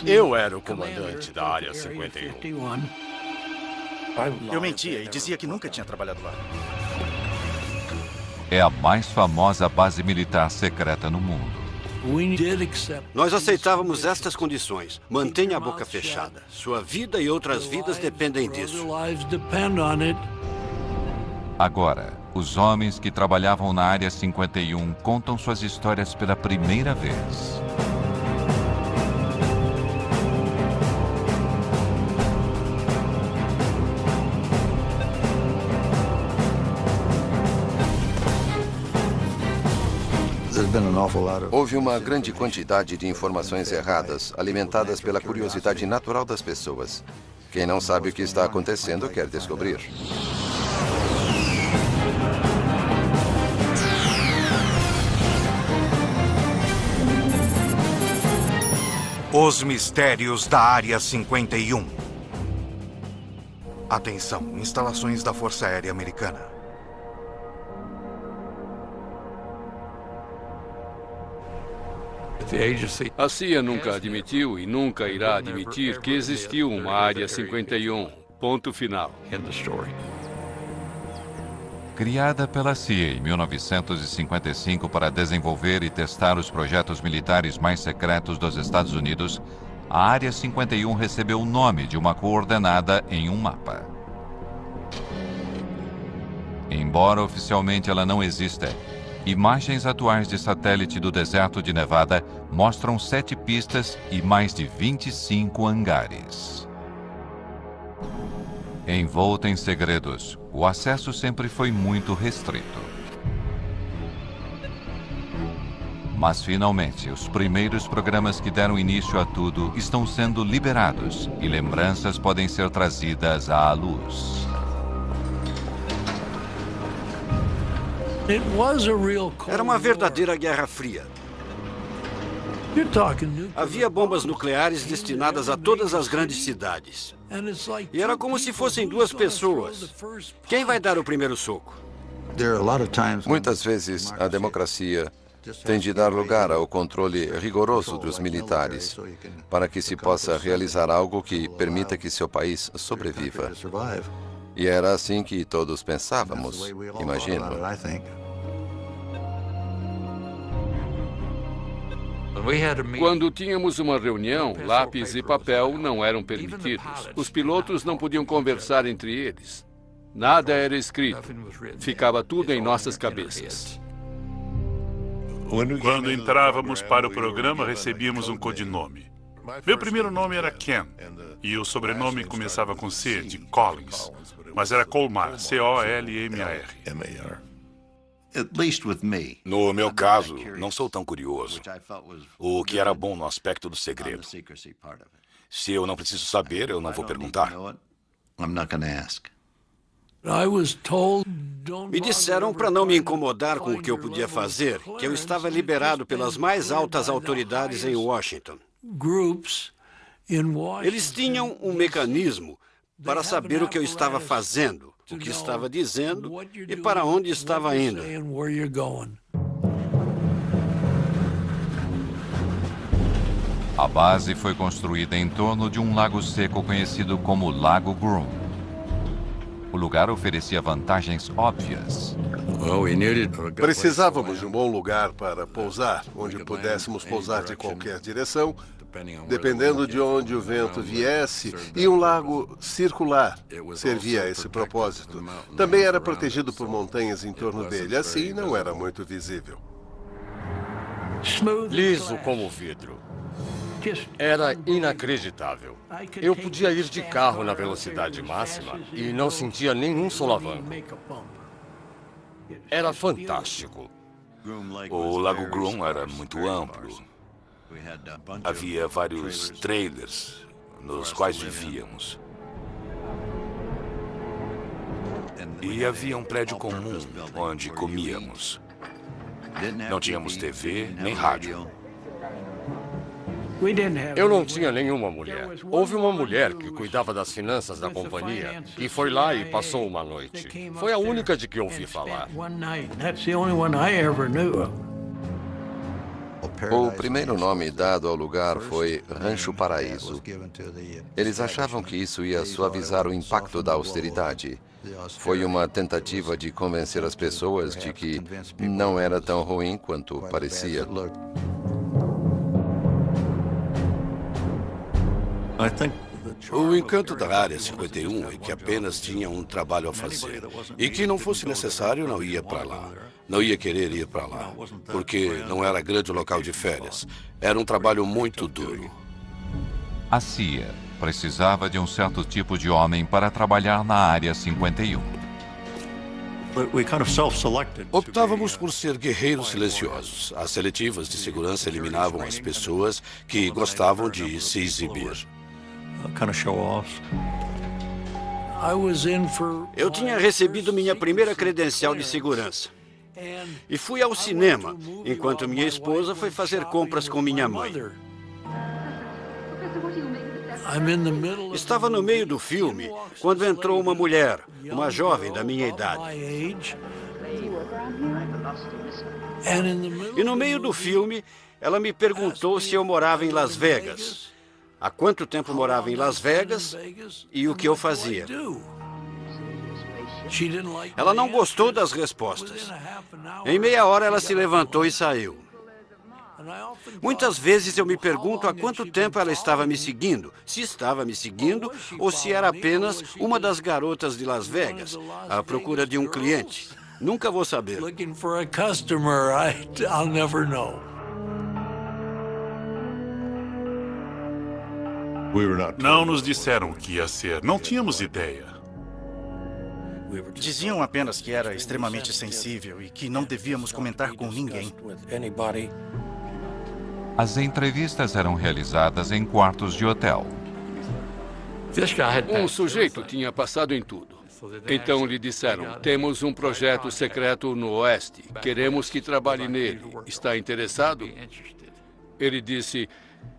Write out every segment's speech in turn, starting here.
Eu era o comandante da Área 51. Eu mentia e dizia que nunca tinha trabalhado lá. É a mais famosa base militar secreta no mundo. Nós aceitávamos estas condições. Mantenha a boca fechada. Sua vida e outras vidas dependem disso. Agora, os homens que trabalhavam na Área 51 contam suas histórias pela primeira vez. Houve uma grande quantidade de informações erradas, alimentadas pela curiosidade natural das pessoas. Quem não sabe o que está acontecendo quer descobrir. Os mistérios da Área 51. Atenção, instalações da Força Aérea Americana. A CIA nunca admitiu e nunca irá admitir que existiu uma Área 51. Ponto final. Criada pela CIA em 1955 para desenvolver e testar os projetos militares mais secretos dos Estados Unidos, a Área 51 recebeu o nome de uma coordenada em um mapa. Embora oficialmente ela não exista, imagens atuais de satélite do deserto de Nevada mostram 7 pistas e mais de 25 hangares. Envolta em segredos, o acesso sempre foi muito restrito. Mas, finalmente, os primeiros programas que deram início a tudo estão sendo liberados e lembranças podem ser trazidas à luz. Era uma verdadeira Guerra Fria. Havia bombas nucleares destinadas a todas as grandes cidades. E era como se fossem duas pessoas. Quem vai dar o primeiro soco? Muitas vezes, a democracia tem de dar lugar ao controle rigoroso dos militares para que se possa realizar algo que permita que seu país sobreviva. E era assim que todos pensávamos, imagino. Quando tínhamos uma reunião, lápis e papel não eram permitidos. Os pilotos não podiam conversar entre eles. Nada era escrito. Ficava tudo em nossas cabeças. Quando entrávamos para o programa, recebíamos um codinome. Meu primeiro nome era Ken, e o sobrenome começava com C, de Collins, mas era Colmar, C-O-L-M-A-R. No meu caso, não sou tão curioso. O que era bom no aspecto do segredo. Se eu não preciso saber, eu não vou perguntar. Me disseram para não me incomodar com o que eu podia fazer, que eu estava liberado pelas mais altas autoridades em Washington. Eles tinham um mecanismo para saber o que eu estava fazendo, o que estava dizendo e para onde estava indo. A base foi construída em torno de um lago seco conhecido como Lago Groom. O lugar oferecia vantagens óbvias. Precisávamos de um bom lugar para pousar, onde pudéssemos pousar de qualquer direção, dependendo de onde o vento viesse, e um lago circular servia a esse propósito. Também era protegido por montanhas em torno dele, assim não era muito visível. Liso como vidro. Era inacreditável. Eu podia ir de carro na velocidade máxima e não sentia nenhum solavanco. Era fantástico. O Lago Groom era muito amplo. Havia vários trailers nos quais vivíamos. E havia um prédio comum onde comíamos. Não tínhamos TV nem rádio. Eu não tinha nenhuma mulher. Houve uma mulher que cuidava das finanças da companhia, que foi lá e passou uma noite. Foi a única de que ouvi falar. O primeiro nome dado ao lugar foi Rancho Paraíso. Eles achavam que isso ia suavizar o impacto da austeridade. Foi uma tentativa de convencer as pessoas de que não era tão ruim quanto parecia. O encanto da Área 51 é que apenas tinha um trabalho a fazer. E que não fosse necessário, não ia para lá. Não ia querer ir para lá. Porque não era grande local de férias. Era um trabalho muito duro. A CIA precisava de um certo tipo de homem para trabalhar na Área 51. Optávamos por ser guerreiros silenciosos. As seletivas de segurança eliminavam as pessoas que gostavam de se exibir. Eu tinha recebido minha primeira credencial de segurança. E fui ao cinema, enquanto minha esposa foi fazer compras com minha mãe. Estava no meio do filme quando entrou uma mulher, uma jovem da minha idade. E no meio do filme, ela me perguntou se eu morava em Las Vegas, há quanto tempo morava em Las Vegas e o que eu fazia. Ela não gostou das respostas. Em meia hora, ela se levantou e saiu. Muitas vezes eu me pergunto há quanto tempo ela estava me seguindo, se estava me seguindo ou se era apenas uma das garotas de Las Vegas, à procura de um cliente. Nunca vou saber. Não nos disseram o que ia ser, não tínhamos ideia. Diziam apenas que era extremamente sensível e que não devíamos comentar com ninguém. As entrevistas eram realizadas em quartos de hotel. Um sujeito tinha passado em tudo. Então lhe disseram, temos um projeto secreto no Oeste. Queremos que trabalhe nele. Está interessado? Ele disse,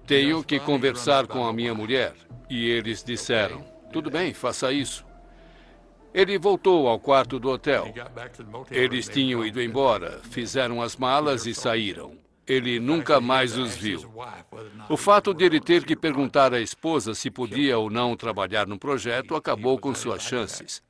tenho que conversar com a minha mulher. E eles disseram, tudo bem, faça isso. Ele voltou ao quarto do hotel. Eles tinham ido embora, fizeram as malas e saíram. Ele nunca mais os viu. O fato de ele ter que perguntar à esposa se podia ou não trabalhar no projeto acabou com suas chances.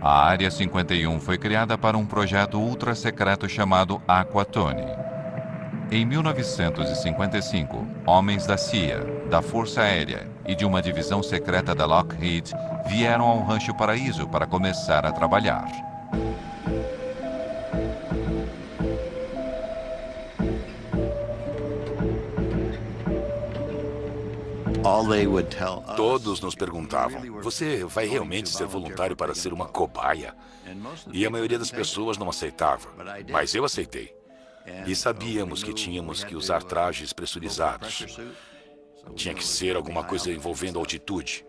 A Área 51 foi criada para um projeto ultra-secreto chamado Aquatone. Em 1955, homens da CIA, da Força Aérea e de uma divisão secreta da Lockheed vieram ao Rancho Paraíso para começar a trabalhar. Todos nos perguntavam, você vai realmente ser voluntário para ser uma cobaia? E a maioria das pessoas não aceitava, mas eu aceitei. E sabíamos que tínhamos que usar trajes pressurizados. Tinha que ser alguma coisa envolvendo altitude.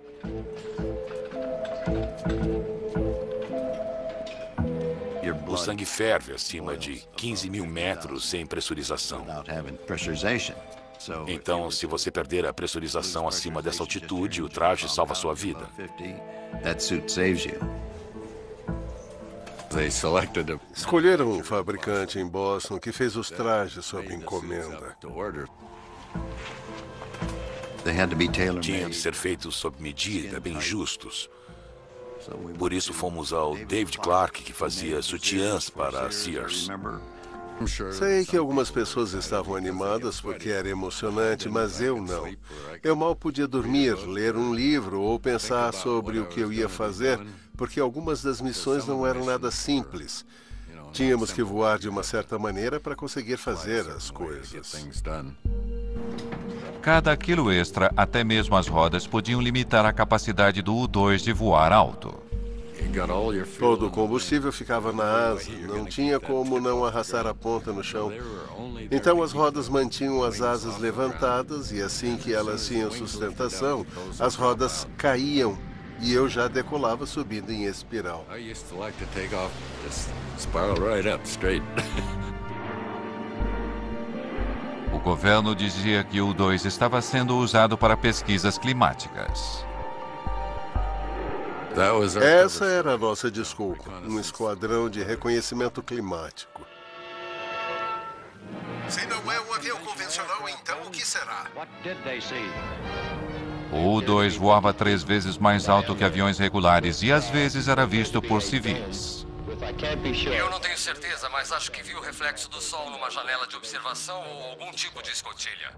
O sangue ferve acima de 15 mil metros sem pressurização. Então, se você perder a pressurização acima dessa altitude, o traje salva sua vida. Escolheram um fabricante em Boston que fez os trajes sob encomenda. Tinham de ser feitos sob medida, bem justos. Por isso fomos ao David Clark, que fazia sutiãs para a Sears. Sei que algumas pessoas estavam animadas porque era emocionante, mas eu não. Eu mal podia dormir, ler um livro ou pensar sobre o que eu ia fazer, porque algumas das missões não eram nada simples. Tínhamos que voar de uma certa maneira para conseguir fazer as coisas. Cada quilo extra, até mesmo as rodas, podiam limitar a capacidade do U-2 de voar alto. Todo o combustível ficava na asa, não tinha como não arrastar a ponta no chão. Então as rodas mantinham as asas levantadas e assim que elas tinham sustentação, as rodas caíam e eu já decolava subindo em espiral. O governo dizia que o U-2 estava sendo usado para pesquisas climáticas. Essa era a nossa desculpa, um esquadrão de reconhecimento climático. Se não é um avião convencional, então o que será? O U-2 voava 3 vezes mais alto que aviões regulares e às vezes era visto por civis. Eu não tenho certeza, mas acho que vi o reflexo do sol numa janela de observação ou algum tipo de escotilha.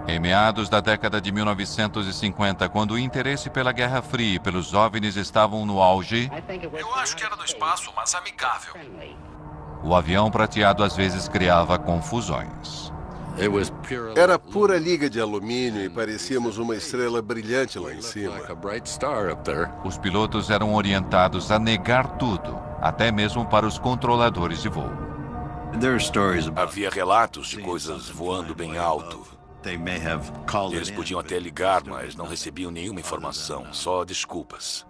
Em meados da década de 1950, quando o interesse pela Guerra Fria e pelos OVNIs estavam no auge, Eu acho que era do espaço, mas amigável. o avião prateado às vezes criava confusões. Era pura liga de alumínio e parecíamos uma estrela brilhante lá em cima. Os pilotos eram orientados a negar tudo, até mesmo para os controladores de voo. Havia relatos de coisas voando bem alto. Eles podiam até ligar, mas não recebiam nenhuma informação, só desculpas.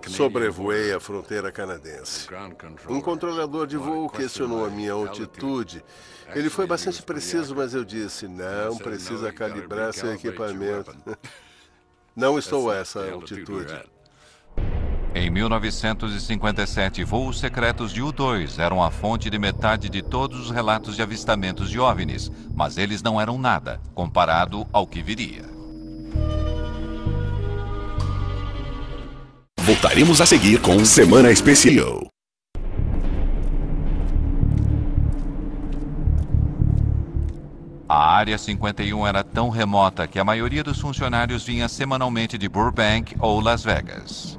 Sobrevoei a fronteira canadense. Um controlador de voo questionou a minha altitude. Ele foi bastante preciso, mas eu disse, não precisa calibrar seu equipamento. Não estou a essa altitude. Em 1957, voos secretos de U-2 eram a fonte de metade de todos os relatos de avistamentos de OVNIs, mas eles não eram nada, comparado ao que viria. Voltaremos a seguir com Semana Especial. A Área 51 era tão remota que a maioria dos funcionários vinha semanalmente de Burbank ou Las Vegas.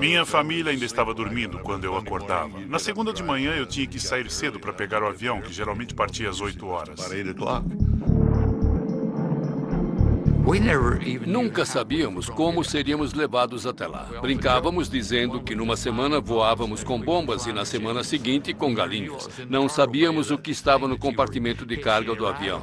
Minha família ainda estava dormindo quando eu acordava. Na segunda de manhã eu tinha que sair cedo para pegar o avião, que geralmente partia às 8 horas. Nunca sabíamos como seríamos levados até lá. Brincávamos dizendo que numa semana voávamos com bombas e na semana seguinte com galinhas. Não sabíamos o que estava no compartimento de carga do avião.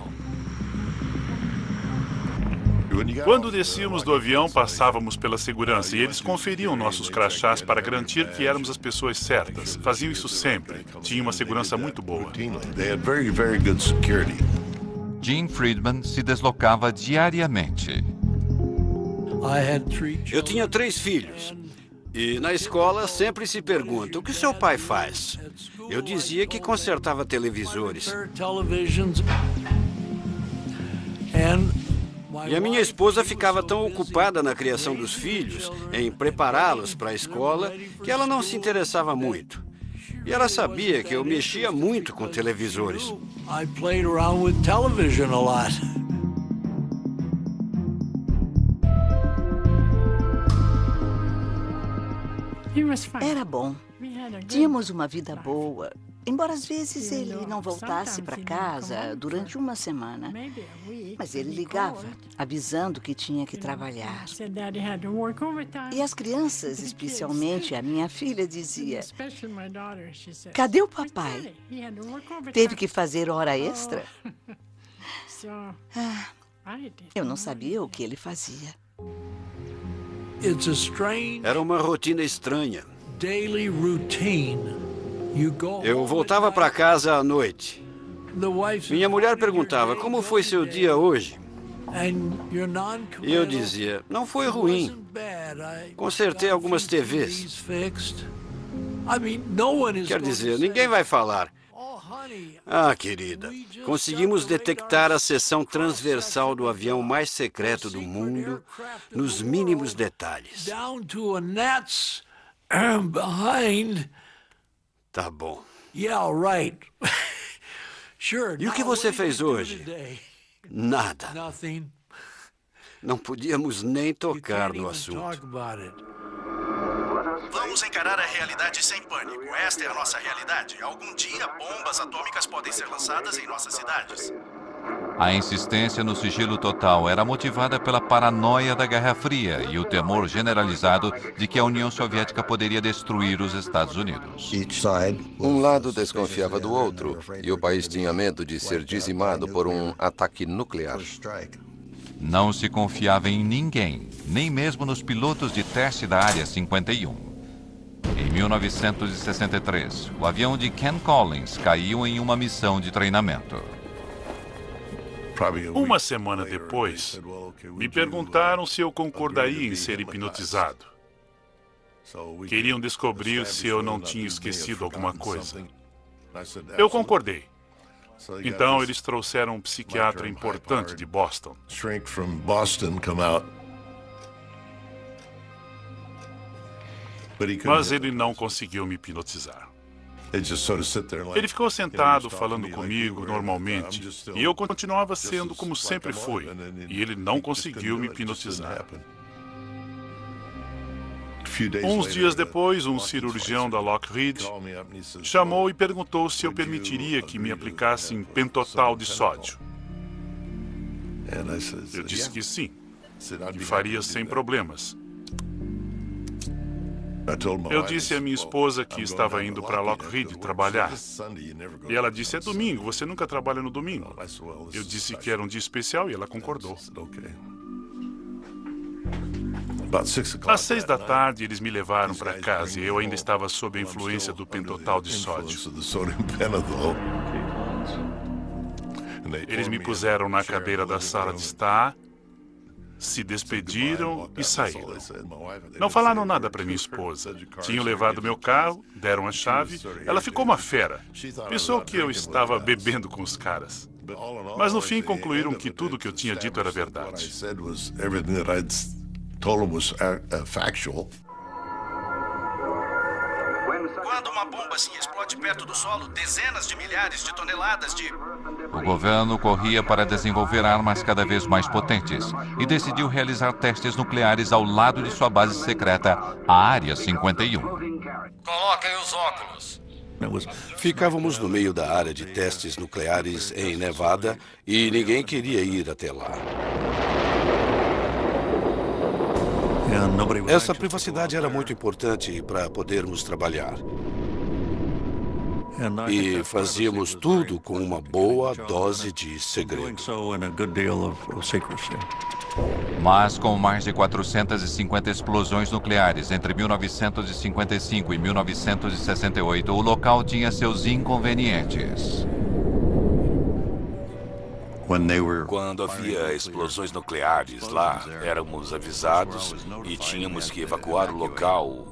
Quando descíamos do avião, passávamos pela segurança e eles conferiam nossos crachás para garantir que éramos as pessoas certas. Faziam isso sempre. Tinha uma segurança muito boa. Gene Friedman se deslocava diariamente. Eu tinha 3 filhos. E na escola sempre se pergunta, o que seu pai faz? Eu dizia que consertava televisores. E a minha esposa ficava tão ocupada na criação dos filhos, em prepará-los para a escola, que ela não se interessava muito. E ela sabia que eu mexia muito com televisores. Era bom. Tínhamos uma vida boa. Embora às vezes ele não voltasse para casa durante uma semana. Mas ele ligava, avisando que tinha que trabalhar. E as crianças, especialmente a minha filha, dizia, cadê o papai? Teve que fazer hora extra? Eu não sabia o que ele fazia. Era uma rotina estranha. Eu voltava para casa à noite. Minha mulher perguntava, como foi seu dia hoje? E eu dizia, não foi ruim. Consertei algumas TVs. Quer dizer, ninguém vai falar. Ah, querida, conseguimos detectar a seção transversal do avião mais secreto do mundo nos mínimos detalhes. Tá bom. E o que você fez hoje? Nada. Não podíamos nem tocar no assunto. Vamos encarar a realidade sem pânico. Esta é a nossa realidade. Algum dia, bombas atômicas podem ser lançadas em nossas cidades. A insistência no sigilo total era motivada pela paranoia da Guerra Fria e o temor generalizado de que a União Soviética poderia destruir os Estados Unidos. Um lado desconfiava do outro e o país tinha medo de ser dizimado por um ataque nuclear. Não se confiava em ninguém, nem mesmo nos pilotos de teste da Área 51. Em 1963, o avião de Ken Collins caiu em uma missão de treinamento. Uma semana depois, me perguntaram se eu concordaria em ser hipnotizado. Queriam descobrir se eu não tinha esquecido alguma coisa. Eu concordei. Então, eles trouxeram um psiquiatra importante de Boston. Mas ele não conseguiu me hipnotizar. Ele ficou sentado falando comigo normalmente e eu continuava sendo como sempre fui. E ele não conseguiu me hipnotizar. Uns dias depois, um cirurgião da Lockheed chamou e perguntou se eu permitiria que me aplicassem pentotal de sódio. Eu disse que sim, e faria sem problemas. Eu disse à minha esposa que estava indo para Lockheed trabalhar. E ela disse, é domingo, você nunca trabalha no domingo. Eu disse que era um dia especial e ela concordou. Às 6 da tarde, eles me levaram para casa e eu ainda estava sob a influência do pentotal de sódio. Eles me puseram na cadeira da sala de estar, se despediram e saíram. Não falaram nada para minha esposa. Tinham levado meu carro, deram a chave. Ela ficou uma fera. Pensou que eu estava bebendo com os caras. Mas no fim concluíram que tudo que eu tinha dito era verdade. Quando uma bomba assim explode perto do solo, dezenas de milhares de toneladas de... O governo corria para desenvolver armas cada vez mais potentes e decidiu realizar testes nucleares ao lado de sua base secreta, a Área 51. Coloquem os óculos. Ficávamos no meio da área de testes nucleares em Nevada e ninguém queria ir até lá. Essa privacidade era muito importante para podermos trabalhar. E fazíamos tudo com uma boa dose de segredo. Mas com mais de 450 explosões nucleares entre 1955 e 1968, o local tinha seus inconvenientes. Quando havia explosões nucleares lá, éramos avisados e tínhamos que evacuar o local.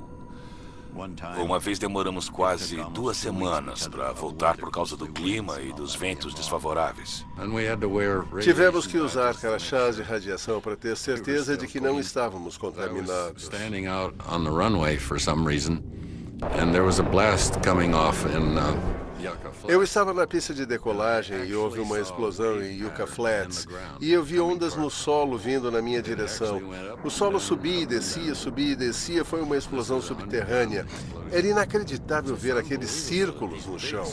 Uma vez demoramos quase 2 semanas para voltar por causa do clima e dos ventos desfavoráveis. Tivemos que usar crachás de radiação para ter certeza de que não estávamos contaminados. Eu estava na pista de decolagem e houve uma explosão em Yucca Flats e eu vi ondas no solo vindo na minha direção. O solo subia e descia, foi uma explosão subterrânea. Era inacreditável ver aqueles círculos no chão.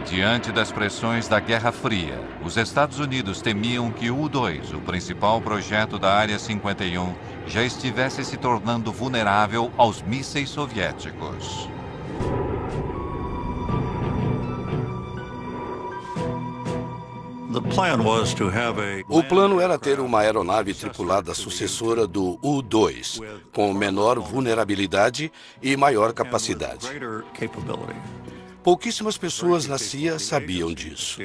Diante das pressões da Guerra Fria, os Estados Unidos temiam que o U-2, o principal projeto da Área 51, já estivesse se tornando vulnerável aos mísseis soviéticos. O plano era ter uma aeronave tripulada sucessora do U-2, com menor vulnerabilidade e maior capacidade. Pouquíssimas pessoas na CIA sabiam disso.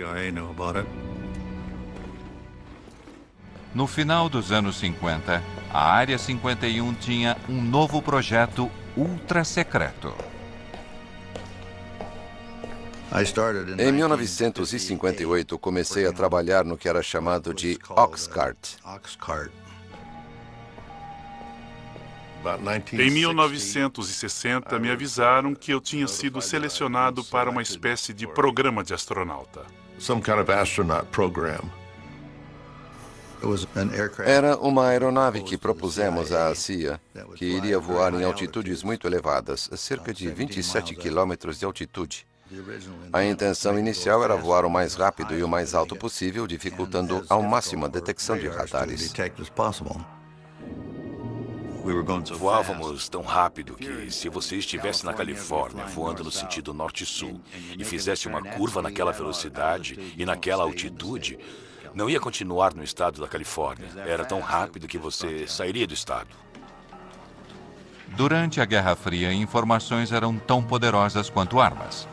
No final dos anos 50, a Área 51 tinha um novo projeto ultra secreto. Em 1958, comecei a trabalhar no que era chamado de Oxcart. Em 1960, me avisaram que eu tinha sido selecionado para uma espécie de programa de astronauta. Era uma aeronave que propusemos à CIA, que iria voar em altitudes muito elevadas, cerca de 27 quilômetros de altitude. A intenção inicial era voar o mais rápido e o mais alto possível, dificultando ao máximo a detecção de radares. Voávamos tão rápido que, se você estivesse na Califórnia, voando no sentido norte-sul, e fizesse uma curva naquela velocidade e naquela altitude, Não ia continuar no estado da Califórnia. Era tão rápido que você sairia do estado. Durante a Guerra Fria, informações eram tão poderosas quanto armas.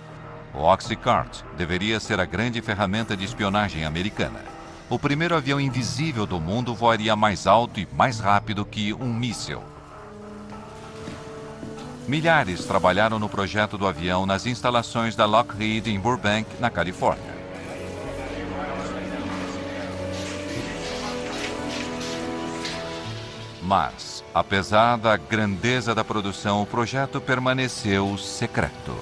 O Oxycart deveria ser a grande ferramenta de espionagem americana. O primeiro avião invisível do mundo voaria mais alto e mais rápido que um míssil. Milhares trabalharam no projeto do avião nas instalações da Lockheed em Burbank, na Califórnia. Mas, apesar da grandeza da produção, o projeto permaneceu secreto.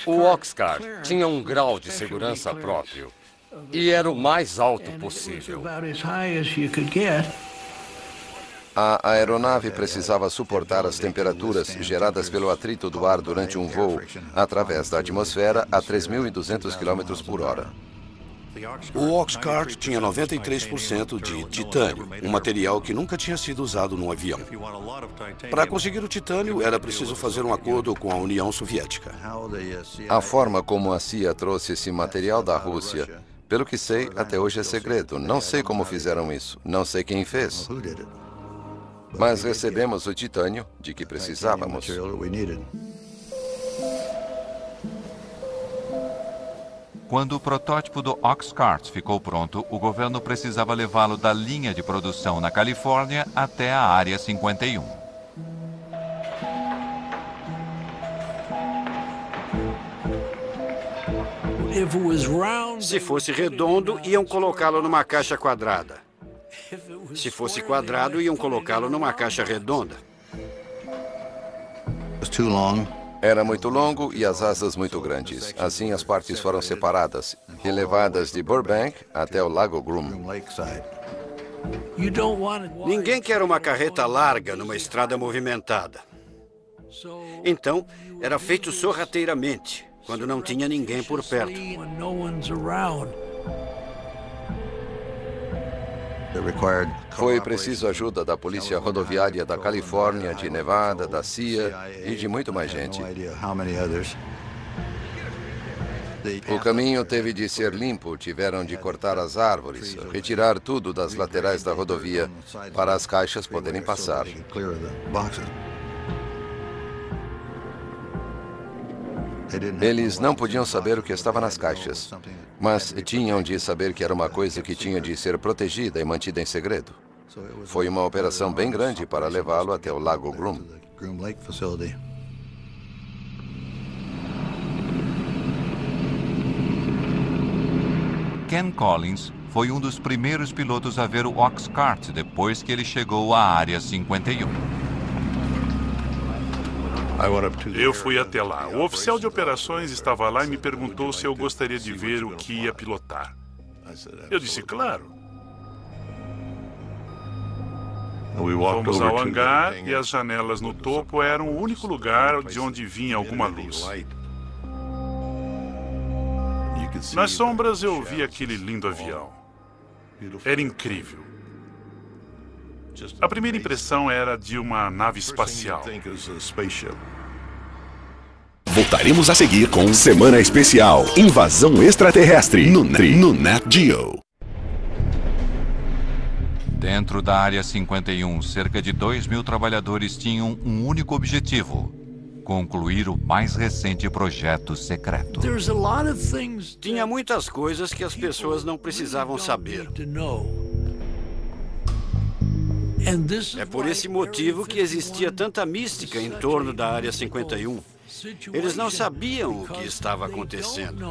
O Oxcart tinha um grau de segurança próprio e era o mais alto possível. A aeronave precisava suportar as temperaturas geradas pelo atrito do ar durante um voo através da atmosfera a 3.200 km por hora. O Oxcart tinha 93% de titânio, um material que nunca tinha sido usado num avião. Para conseguir o titânio, era preciso fazer um acordo com a União Soviética. A forma como a CIA trouxe esse material da Rússia, pelo que sei, até hoje é segredo. Não sei como fizeram isso, não sei quem fez. Mas recebemos o titânio de que precisávamos. Quando o protótipo do Oxcart ficou pronto, o governo precisava levá-lo da linha de produção na Califórnia até a Área 51. Se fosse redondo, iam colocá-lo numa caixa quadrada. Se fosse quadrado, iam colocá-lo numa caixa redonda. Era muito longo e as asas muito grandes. Assim, as partes foram separadas e levadas de Burbank até o Lago Groom. Ninguém quer uma carreta larga numa estrada movimentada. Então, era feito sorrateiramente, quando não tinha ninguém por perto. Foi preciso ajuda da Polícia Rodoviária da Califórnia, de Nevada, da CIA e de muito mais gente. O caminho teve de ser limpo, tiveram de cortar as árvores, retirar tudo das laterais da rodovia para as caixas poderem passar. Eles não podiam saber o que estava nas caixas, mas tinham de saber que era uma coisa que tinha de ser protegida e mantida em segredo. Foi uma operação bem grande para levá-lo até o Lago Groom. Ken Collins foi um dos primeiros pilotos a ver o Oxcart depois que ele chegou à Área 51. Eu fui até lá. O oficial de operações estava lá e me perguntou se eu gostaria de ver o que ia pilotar. Eu disse, claro. Fomos ao hangar e as janelas no topo eram o único lugar de onde vinha alguma luz. Nas sombras eu vi aquele lindo avião. Era incrível. A primeira impressão era de uma nave espacial. Voltaremos a seguir com Semana Especial Invasão Extraterrestre no Nat Geo. Dentro da Área 51, cerca de 2.000 trabalhadores tinham um único objetivo: concluir o mais recente projeto secreto. Tinha muitas coisas que as pessoas não precisavam saber. É por esse motivo que existia tanta mística em torno da Área 51. Eles não sabiam o que estava acontecendo.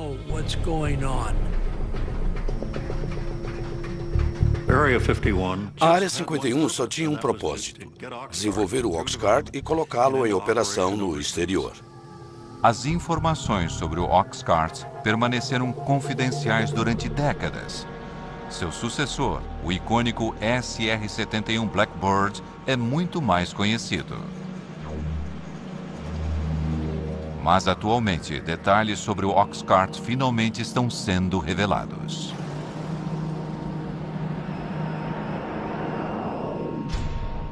A Área 51 só tinha um propósito: desenvolver o Oxcart e colocá-lo em operação no exterior. As informações sobre o Oxcart permaneceram confidenciais durante décadas. Seu sucessor, o icônico SR-71 Blackbird, é muito mais conhecido. Mas atualmente, detalhes sobre o Oxcart finalmente estão sendo revelados.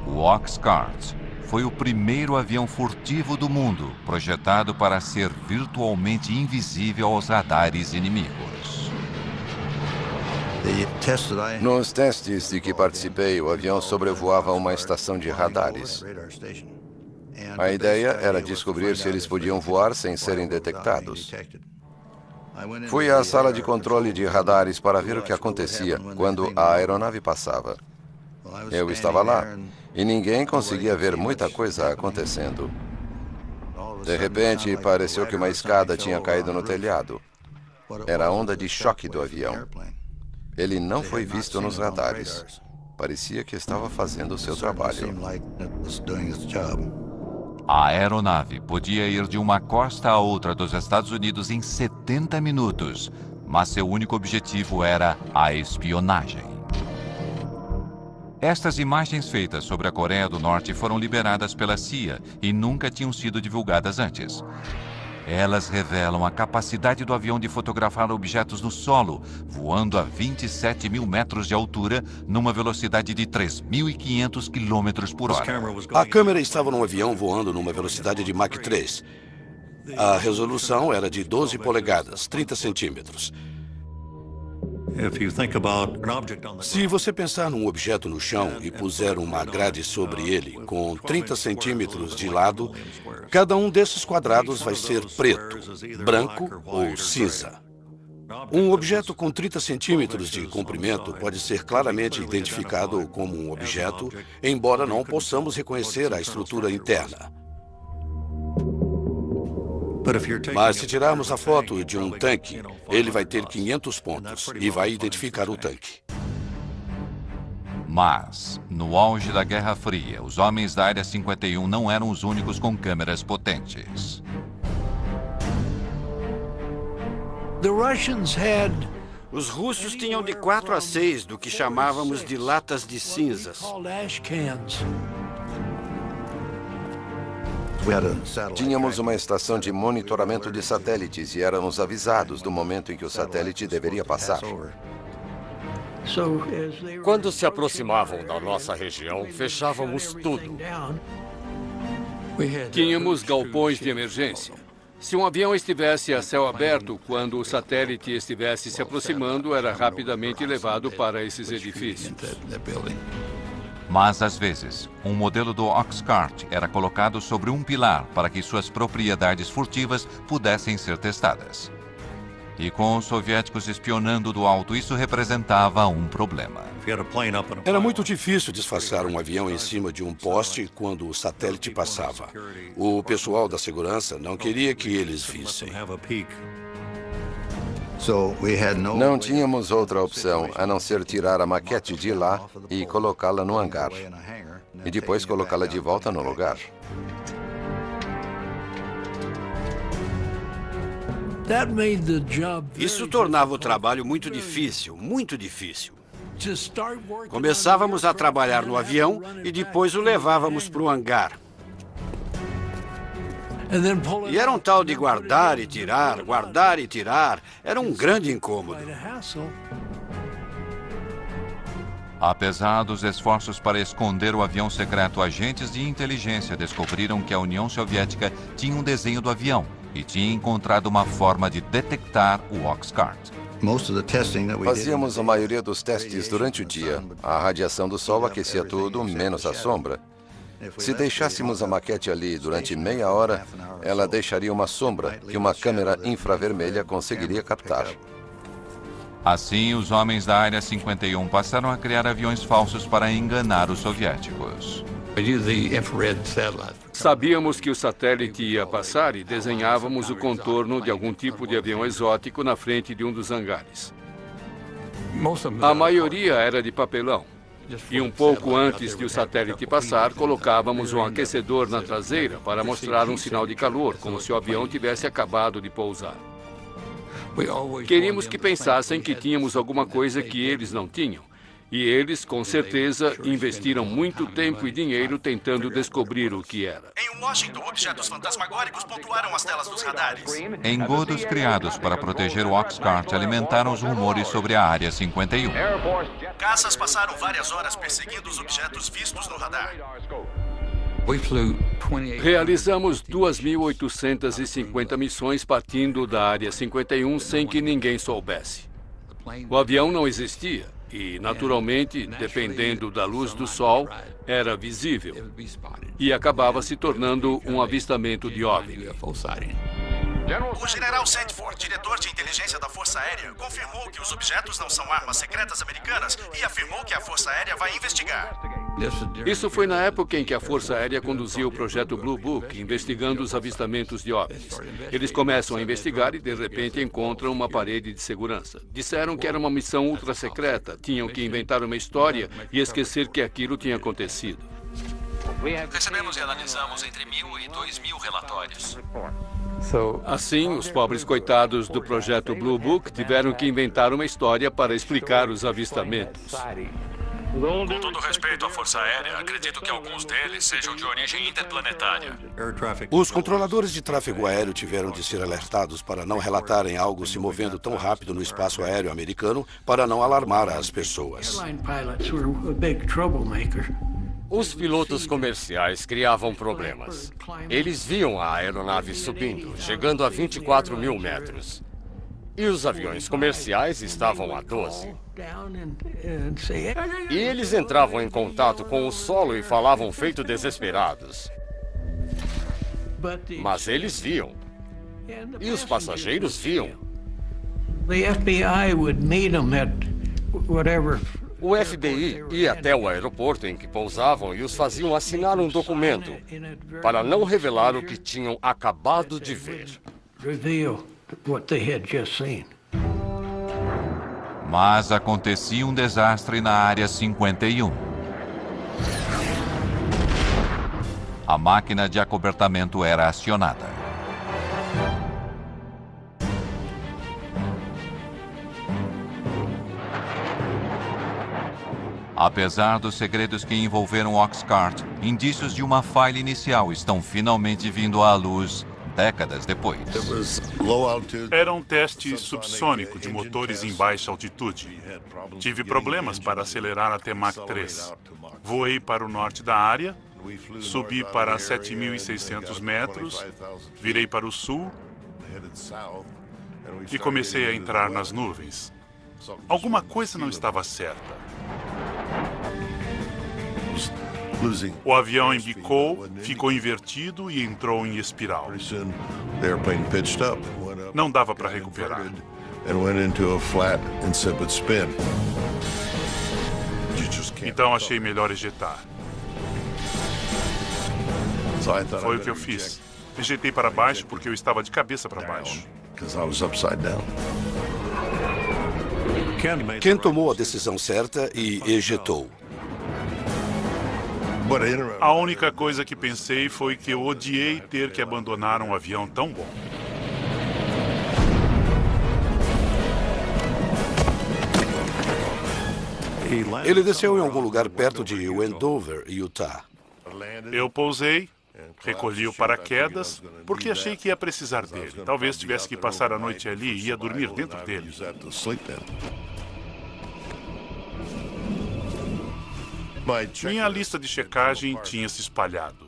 O Oxcart foi o primeiro avião furtivo do mundo, projetado para ser virtualmente invisível aos radares inimigos. Nos testes de que participei, o avião sobrevoava uma estação de radares. A ideia era descobrir se eles podiam voar sem serem detectados. Fui à sala de controle de radares para ver o que acontecia quando a aeronave passava. Eu estava lá e ninguém conseguia ver muita coisa acontecendo. De repente, pareceu que uma escada tinha caído no telhado. Era a onda de choque do avião. Ele não foi visto nos radares. Parecia que estava fazendo o seu trabalho. A aeronave podia ir de uma costa a outra dos Estados Unidos em 70 minutos, mas seu único objetivo era a espionagem. Estas imagens feitas sobre a Coreia do Norte foram liberadas pela CIA e nunca tinham sido divulgadas antes. Elas revelam a capacidade do avião de fotografar objetos no solo, voando a 27 mil metros de altura, numa velocidade de 3.500 km por hora. A câmera estava num avião voando numa velocidade de Mach 3. A resolução era de 12 polegadas, 30 centímetros. Se você pensar num objeto no chão e puser uma grade sobre ele com 30 centímetros de lado, cada um desses quadrados vai ser preto, branco ou cinza. Um objeto com 30 centímetros de comprimento pode ser claramente identificado como um objeto, embora não possamos reconhecer a estrutura interna. Mas se tirarmos a foto de um tanque, ele vai ter 500 pontos e vai identificar o tanque. Mas, no auge da Guerra Fria, os homens da Área 51 não eram os únicos com câmeras potentes. Os russos tinham de 4 a 6 do que chamávamos de latas de cinzas. Tínhamos uma estação de monitoramento de satélites e éramos avisados do momento em que o satélite deveria passar. Quando se aproximavam da nossa região, fechávamos tudo. Tínhamos galpões de emergência. Se um avião estivesse a céu aberto quando o satélite estivesse se aproximando, era rapidamente levado para esses edifícios. Mas, às vezes, um modelo do Oxcart era colocado sobre um pilar para que suas propriedades furtivas pudessem ser testadas. E com os soviéticos espionando do alto, isso representava um problema. Era muito difícil disfarçar um avião em cima de um poste quando o satélite passava. O pessoal da segurança não queria que eles vissem. Não tínhamos outra opção a não ser tirar a maquete de lá e colocá-la no hangar. E depois colocá-la de volta no lugar. Isso tornava o trabalho muito difícil, muito difícil. Começávamos a trabalhar no avião e depois o levávamos para o hangar. E era um tal de guardar e tirar, guardar e tirar. Era um grande incômodo. Apesar dos esforços para esconder o avião secreto, agentes de inteligência descobriram que a União Soviética tinha um desenho do avião e tinha encontrado uma forma de detectar o Oxcart. Fazíamos a maioria dos testes durante o dia. A radiação do sol aquecia tudo, menos a sombra. Se deixássemos a maquete ali durante meia hora, ela deixaria uma sombra que uma câmera infravermelha conseguiria captar. Assim, os homens da Área 51 passaram a criar aviões falsos para enganar os soviéticos. Sabíamos que o satélite ia passar e desenhávamos o contorno de algum tipo de avião exótico na frente de um dos hangares. A maioria era de papelão. E um pouco antes de o satélite passar, colocávamos um aquecedor na traseira para mostrar um sinal de calor, como se o avião tivesse acabado de pousar. Queríamos que pensassem que tínhamos alguma coisa que eles não tinham. E eles, com certeza, investiram muito tempo e dinheiro tentando descobrir o que era. Em Washington, objetos fantasmagóricos pontuaram as telas dos radares. Engodos criados para proteger o Oxcart alimentaram os rumores sobre a Área 51. Caças passaram várias horas perseguindo os objetos vistos no radar. Realizamos 2.850 missões partindo da Área 51 sem que ninguém soubesse. O avião não existia e, naturalmente, dependendo da luz do sol, era visível e acabava se tornando um avistamento de OVNI. O general Sandford, diretor de inteligência da Força Aérea, confirmou que os objetos não são armas secretas americanas e afirmou que a Força Aérea vai investigar. Isso foi na época em que a Força Aérea conduzia o projeto Blue Book, investigando os avistamentos de OVNIs. Eles começam a investigar e, de repente, encontram uma parede de segurança. Disseram que era uma missão ultra secreta, tinham que inventar uma história e esquecer que aquilo tinha acontecido. Recebemos e analisamos entre 1.000 e 2.000 relatórios. Assim, os pobres coitados do projeto Blue Book tiveram que inventar uma história para explicar os avistamentos. Com todo respeito à Força Aérea, acredito que alguns deles sejam de origem interplanetária. Os controladores de tráfego aéreo tiveram de ser alertados para não relatarem algo se movendo tão rápido no espaço aéreo americano para não alarmar as pessoas. Os pilotos comerciais criavam problemas. Eles viam a aeronave subindo, chegando a 24.000 metros. E os aviões comerciais estavam a 12. E eles entravam em contato com o solo e falavam feito desesperados. Mas eles viam. E os passageiros viam. O FBI ia até o aeroporto em que pousavam e os faziam assinar um documento para não revelar o que tinham acabado de ver. Mas acontecia um desastre na Área 51. A máquina de acobertamento era acionada. Apesar dos segredos que envolveram Oxcart, indícios de uma falha inicial estão finalmente vindo à luz décadas depois. Era um teste subsônico de motores em baixa altitude. Tive problemas para acelerar até Mach 3. Voei para o norte da área, subi para 7.600 metros, virei para o sul e comecei a entrar nas nuvens. Alguma coisa não estava certa. O avião embicou, ficou invertido e entrou em espiral. Não dava para recuperar. Então achei melhor ejetar. Foi o que eu fiz. Ejetei para baixo porque eu estava de cabeça para baixo. Ken tomou a decisão certa e ejetou. A única coisa que pensei foi que eu odiei ter que abandonar um avião tão bom. Ele desceu em algum lugar perto de Wendover, Utah. Eu pousei, recolhi o paraquedas, porque achei que ia precisar dele. Talvez tivesse que passar a noite ali e ia dormir dentro dele. Minha lista de checagem tinha se espalhado.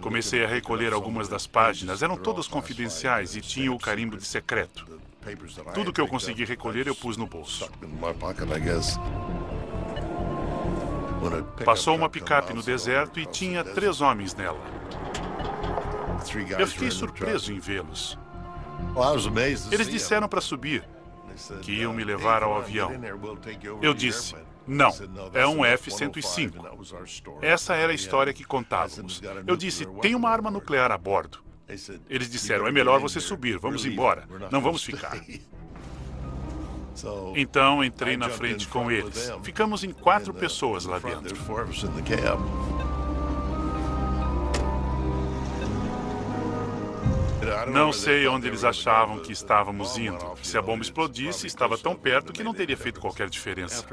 Comecei a recolher algumas das páginas, eram todas confidenciais e tinham o carimbo de secreto. Tudo que eu consegui recolher eu pus no bolso. Passou uma picape no deserto e tinha 3 homens nela. Eu fiquei surpreso em vê-los. Eles disseram para subir, que iam me levar ao avião. Eu disse, não, é um F-105. Essa era a história que contávamos. Eu disse, tem uma arma nuclear a bordo. Eles disseram, é melhor você subir, vamos embora, não vamos ficar. Então entrei na frente com eles. Ficamos em 4 pessoas lá dentro. Não sei onde eles achavam que estávamos indo. Se a bomba explodisse, estava tão perto que não teria feito qualquer diferença.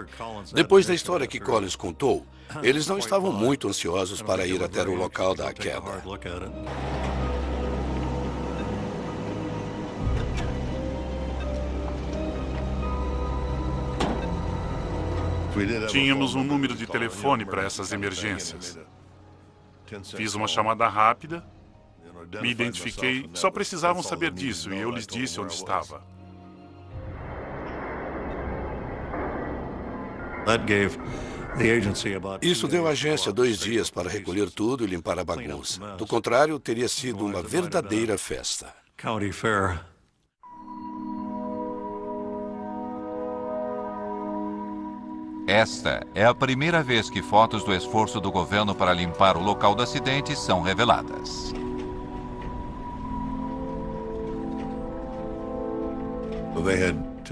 Depois da história que Collins contou, eles não estavam muito ansiosos para ir até o local da queda. Tínhamos um número de telefone para essas emergências. Fiz uma chamada rápida. Me identifiquei, só precisavam saber disso e eu lhes disse onde estava. Isso deu à agência 2 dias para recolher tudo e limpar a bagunça. Do contrário, teria sido uma verdadeira festa. Esta é a primeira vez que fotos do esforço do governo para limpar o local do acidente são reveladas.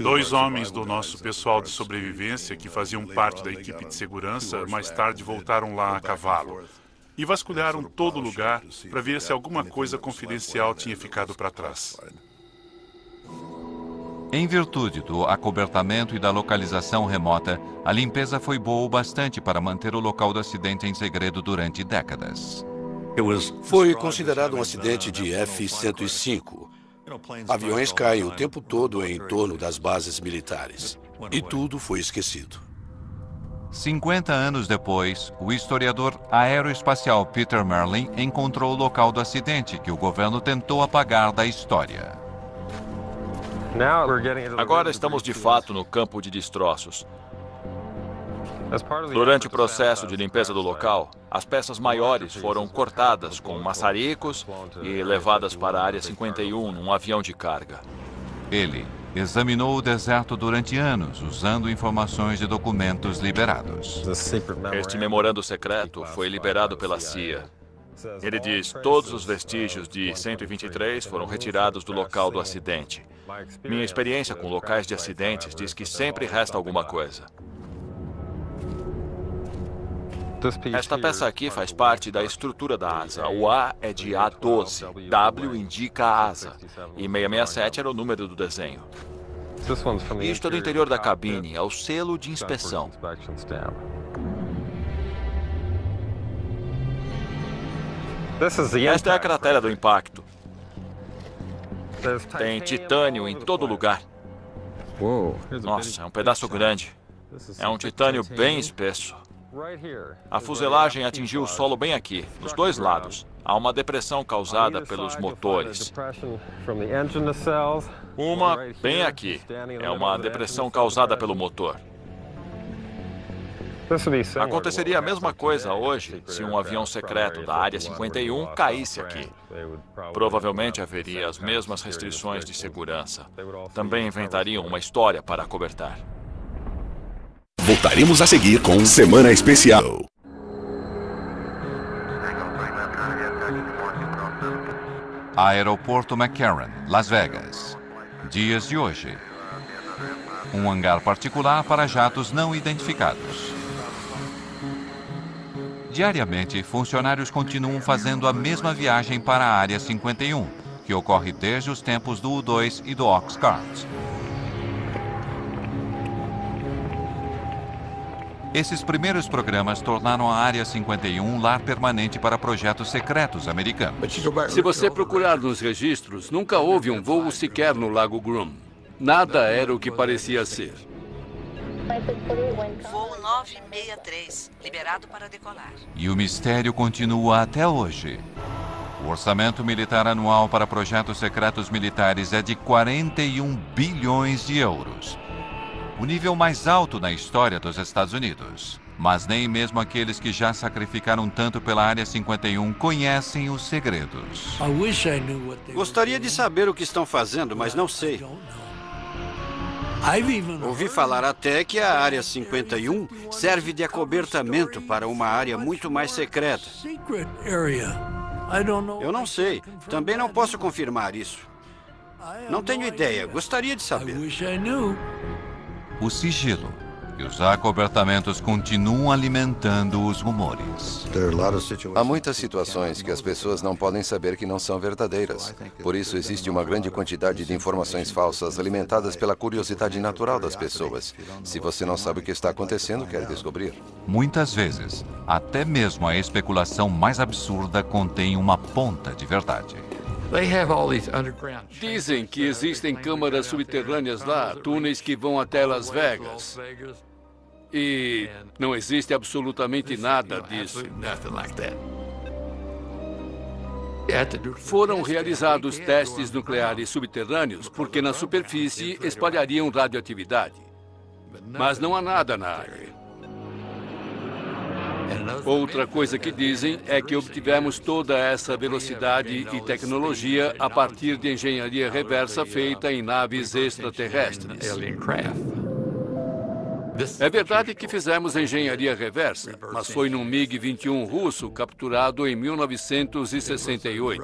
Dois homens do nosso pessoal de sobrevivência, que faziam parte da equipe de segurança, mais tarde voltaram lá a cavalo e vasculharam todo o lugar para ver se alguma coisa confidencial tinha ficado para trás. Em virtude do acobertamento e da localização remota, a limpeza foi boa o bastante para manter o local do acidente em segredo durante décadas. Foi considerado um acidente de F-105. Aviões caem o tempo todo em torno das bases militares. E tudo foi esquecido. 50 anos depois, o historiador aeroespacial Peter Merlin encontrou o local do acidente que o governo tentou apagar da história. Agora estamos de fato no campo de destroços. Durante o processo de limpeza do local, as peças maiores foram cortadas com maçaricos e levadas para a Área 51 num avião de carga. Ele examinou o deserto durante anos, usando informações de documentos liberados. Este memorando secreto foi liberado pela CIA. Ele diz: todos os vestígios de 123 foram retirados do local do acidente. Minha experiência com locais de acidentes diz que sempre resta alguma coisa. Esta peça aqui faz parte da estrutura da asa. O A é de A12, W indica a asa, e 667 era o número do desenho. Isto é do interior da cabine, é o selo de inspeção. Esta é a cratera do impacto. Tem titânio em todo lugar. Nossa, é um pedaço grande. É um titânio bem espesso. A fuselagem atingiu o solo bem aqui, nos dois lados. Há uma depressão causada pelos motores. Uma bem aqui. É uma depressão causada pelo motor. Aconteceria a mesma coisa hoje se um avião secreto da Área 51 caísse aqui. Provavelmente haveria as mesmas restrições de segurança. Também inventariam uma história para acobertar. Voltaremos a seguir com Semana Especial. Aeroporto McCarran, Las Vegas. Dias de hoje. Um hangar particular para jatos não identificados. Diariamente, funcionários continuam fazendo a mesma viagem para a Área 51, que ocorre desde os tempos do U-2 e do Oxcart. Esses primeiros programas tornaram a Área 51 um lar permanente para projetos secretos americanos. Se você procurar nos registros, nunca houve um voo sequer no Lago Groom. Nada era o que parecia ser. Voo 963, liberado para decolar. E o mistério continua até hoje. O orçamento militar anual para projetos secretos militares é de 41 bilhões de euros. O nível mais alto na história dos Estados Unidos. Mas nem mesmo aqueles que já sacrificaram tanto pela Área 51 conhecem os segredos. Gostaria de saber o que estão fazendo, mas não sei. Ouvi falar até que a Área 51 serve de acobertamento para uma área muito mais secreta. Eu não sei. Também não posso confirmar isso. Não tenho ideia. Gostaria de saber. O sigilo e os acobertamentos continuam alimentando os rumores. Há muitas situações que as pessoas não podem saber que não são verdadeiras. Por isso existe uma grande quantidade de informações falsas alimentadas pela curiosidade natural das pessoas. Se você não sabe o que está acontecendo, quer descobrir. Muitas vezes, até mesmo a especulação mais absurda contém uma ponta de verdade. Dizem que existem câmaras subterrâneas lá, túneis que vão até Las Vegas. E não existe absolutamente nada disso. Foram realizados testes nucleares subterrâneos porque na superfície espalhariam radioatividade. Mas não há nada na área. Outra coisa que dizem é que obtivemos toda essa velocidade e tecnologia a partir de engenharia reversa feita em naves extraterrestres. É verdade que fizemos engenharia reversa, mas foi num MiG-21 russo capturado em 1968.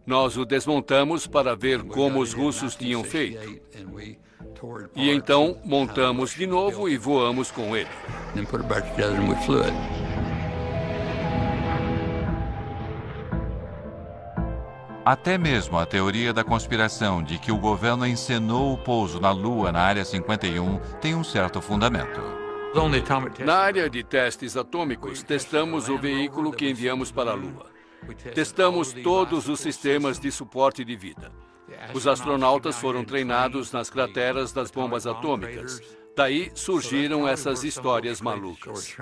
Nós o desmontamos para ver como os russos tinham feito. E então montamos de novo e voamos com ele. Até mesmo a teoria da conspiração de que o governo encenou o pouso na Lua na Área 51 tem um certo fundamento. Na área de testes atômicos, testamos o veículo que enviamos para a Lua. Testamos todos os sistemas de suporte de vida. Os astronautas foram treinados nas crateras das bombas atômicas. Daí surgiram essas histórias malucas.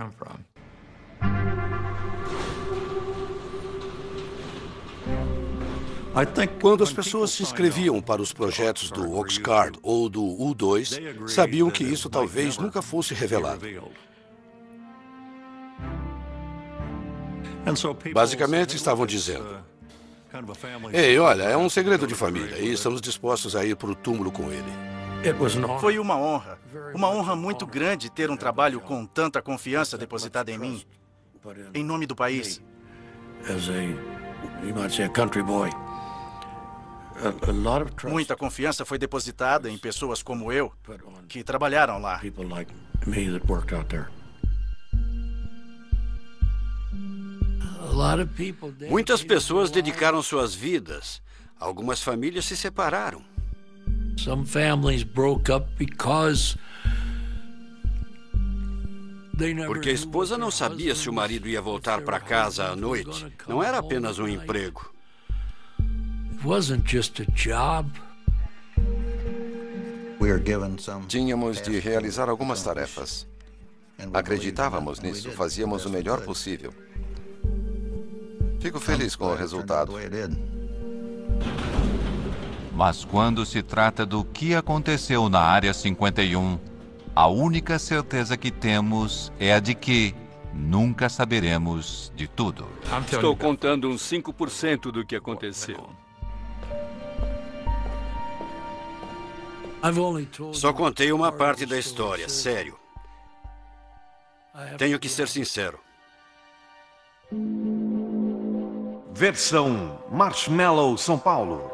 Quando as pessoas se inscreviam para os projetos do Oxcart ou do U-2, sabiam que isso talvez nunca fosse revelado. Basicamente, estavam dizendo: ei, olha, é um segredo de família e estamos dispostos a ir para o túmulo com ele. Foi uma honra muito grande ter um trabalho com tanta confiança depositada em mim, em nome do país. Muita confiança foi depositada em pessoas como eu, que trabalharam lá. Muitas pessoas dedicaram suas vidas. Algumas famílias se separaram. Porque a esposa não sabia se o marido ia voltar para casa à noite. Não era apenas um emprego. Tínhamos de realizar algumas tarefas. Acreditávamos nisso, fazíamos o melhor possível. Fico feliz com o resultado. Mas quando se trata do que aconteceu na Área 51, a única certeza que temos é a de que nunca saberemos de tudo. Estou contando uns 5% do que aconteceu. Só contei uma parte da história, sério. Tenho que ser sincero. Versão Marshmallow São Paulo.